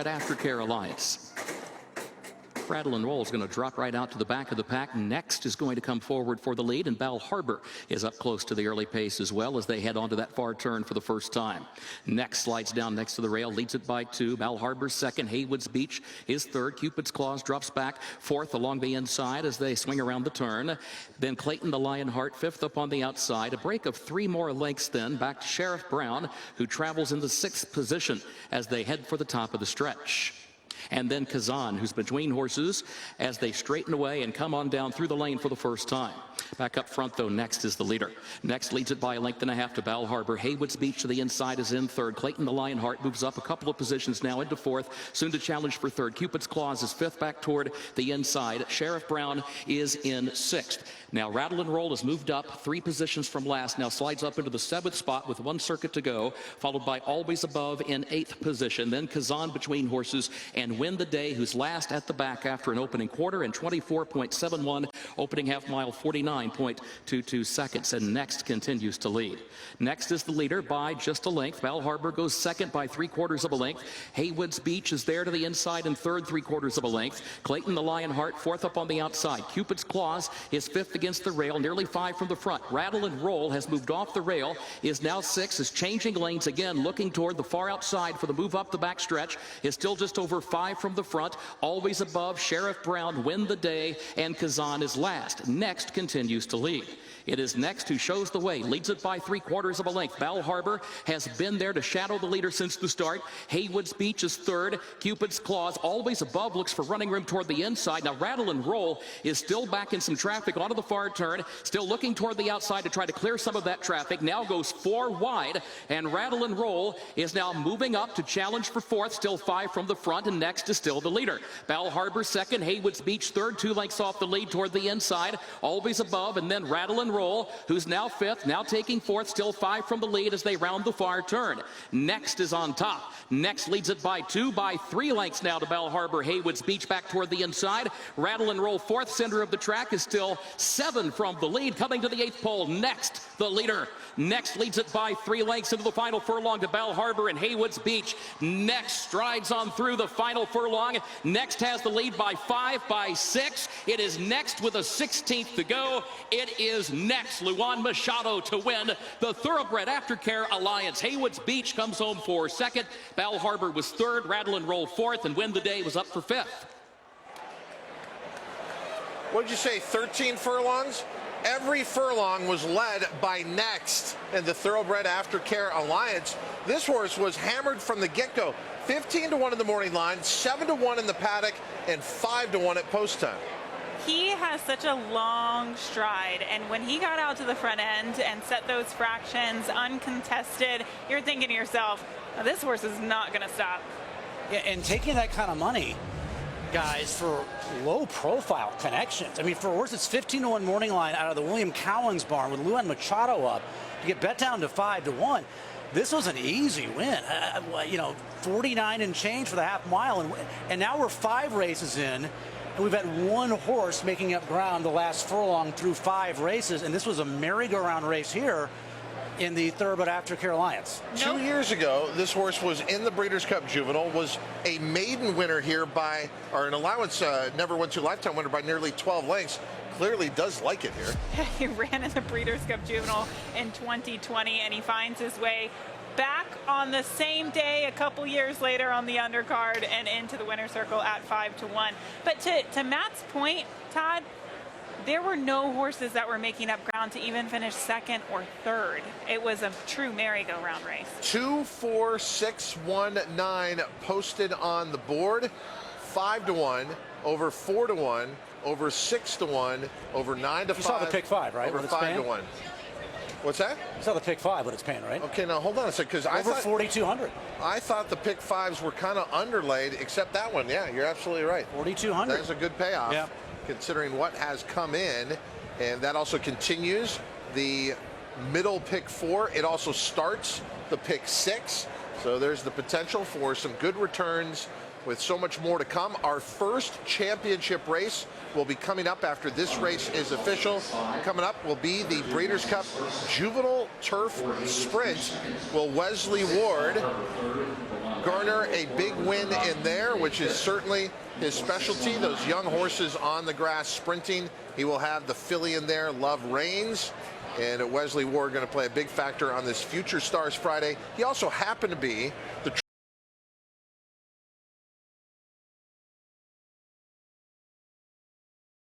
Aftercare Alliance. Rattle and Roll is going to drop right out to the back of the pack. Next is going to come forward for the lead, and Bal Harbour is up close to the early pace as well as they head onto that far turn for the first time. Next slides down next to the rail, leads it by 2. Bal Harbour second, Haywood's Beach is third. Cupid's Claws drops back fourth along the inside as they swing around the turn. Then Clayton the Lionheart fifth up on the outside. A break of 3 more lengths then back to Sheriff Brown, who travels in the 6th position as they head for the top of the stretch. And then Kazan, who's between horses as they straighten away and come on down through the lane for the first time. Back up front, though, next is the leader. Next leads it by a length and a half to Bal Harbour. Haywood's Beach to the inside is in third. Clayton the Lionheart moves up a couple of positions now into fourth, soon to challenge for third. Cupid's Claws is fifth back toward the inside. Sheriff Brown is in 6th. Now Rattle and Roll has moved up 3 positions from last, now slides up into the 7th spot with 1 circuit to go, followed by Always Above in 8th position. Then Kazan between horses and Win the Day, who's last at the back after an opening quarter in 24.71, opening half mile 49.22 seconds, and Next continues to lead. Next is the leader by just a length. Bal Harbour goes second by 3/4 of a length. Haywood's Beach is there to the inside and third 3/4 of a length. Clayton the Lionheart fourth up on the outside. Cupid's Claws is fifth against the rail, nearly 5 from the front. Rattle and Roll has moved off the rail, is now 6, is changing lanes again, looking toward the far outside for the move up the back stretch, is still just over 5 from the front. Always Above, Sheriff Brown, Win the Day, and Kazan is last. Next continues to lead. It is Next who shows the way, leads it by 3/4 of a length. Bal Harbour has been there to shadow the leader since the start. Haywood's Beach is third. Cupid's Claws, Always Above, looks for running room toward the inside. Now Rattle and Roll is still back in some traffic onto the far turn, still looking toward the outside to try to clear some of that traffic. Now goes 4 wide, and Rattle and Roll is now moving up to challenge for fourth, still 5 from the front, and Next is still the leader. Bal Harbour second, Haywood's Beach third, 2 lengths off the lead toward the inside. Always Above, and then Rattle and Roll, who's now fifth, now taking fourth, still 5 from the lead as they round the far turn. Next is on top. Next leads it by 2, by 3 lengths now to Bal Harbour. Haywood's Beach back toward the inside. Rattle and Roll fourth, center of the track is still 7 from the lead. Coming to the 8th pole, Next, the leader. Next leads it by 3 lengths into the final furlong to Bal Harbour and Haywood's Beach. Next strides on through the final furlong. Next has the lead by 5, by 6. It is Next with a 16th to go. It is Next, Luan Machado, to win the Thoroughbred Aftercare Alliance. Haywood's Beach comes home for second. Bal Harbour was third. Rattle and Roll fourth, and Win the Day was up for 5th. What did you say, 13 furlongs? Every furlong was led by Next in the Thoroughbred Aftercare Alliance. This horse was hammered from the get-go. 15-1 in the morning line, 7-1 in the paddock, and 5-1 at post time. He has such a long stride, and when he got out to the front end and set those fractions uncontested, you're thinking to yourself, oh, this horse is not going to stop. Yeah, and taking that kind of money, guys, for low-profile connections. I mean, for a horse that's 15-1 morning line out of the William Cowan's barn with Luan Machado up, to get bet down to 5-1, this was an easy win. 49 and change for the half mile, and now we're 5 races in, and we've had 1 horse making up ground the last furlong through 5 races, and this was a merry-go-round race here in the Thoroughbred Aftercare Alliance. Nope. 2 years ago, this horse was in the Breeders' Cup Juvenile, was a maiden winner here by, or an allowance never went to lifetime winner by nearly 12 lengths. Clearly does like it here. He ran in the Breeders' Cup Juvenile in 2020, and he finds his way back on the same day a couple years later on the undercard and into the winner's circle at 5-1. But to Matt's point, Todd, there were no horses that were making up ground to even finish second or third. It was a true merry-go-round race. 2, 4, 6, 1, 9 posted on the board. 5-1, over 4-1, over 6-1, over 9-5. You saw the pick 5, right? Over 5-1. What's that? You saw the pick 5, what it's paying, right? Okay, now hold on a second, because I thought 4,200. I thought the pick 5s were kind of underlaid, except that one. Yeah, you're absolutely right. 4,200. That's a good payoff, yeah, considering what has come in, and that also continues the middle pick 4. It also starts the pick 6, so there's the potential for some good returns with so much more to come. Our first championship race will be coming up after this race is official. Coming up will be the Breeders' Cup Juvenile Turf Sprint. Will Wesley Ward garner a big win in there, which is certainly his specialty. Those young horses on the grass sprinting. He will have the filly in there, Love Reigns. And Wesley Ward going to play a big factor on this Future Stars Friday. He also happened to be the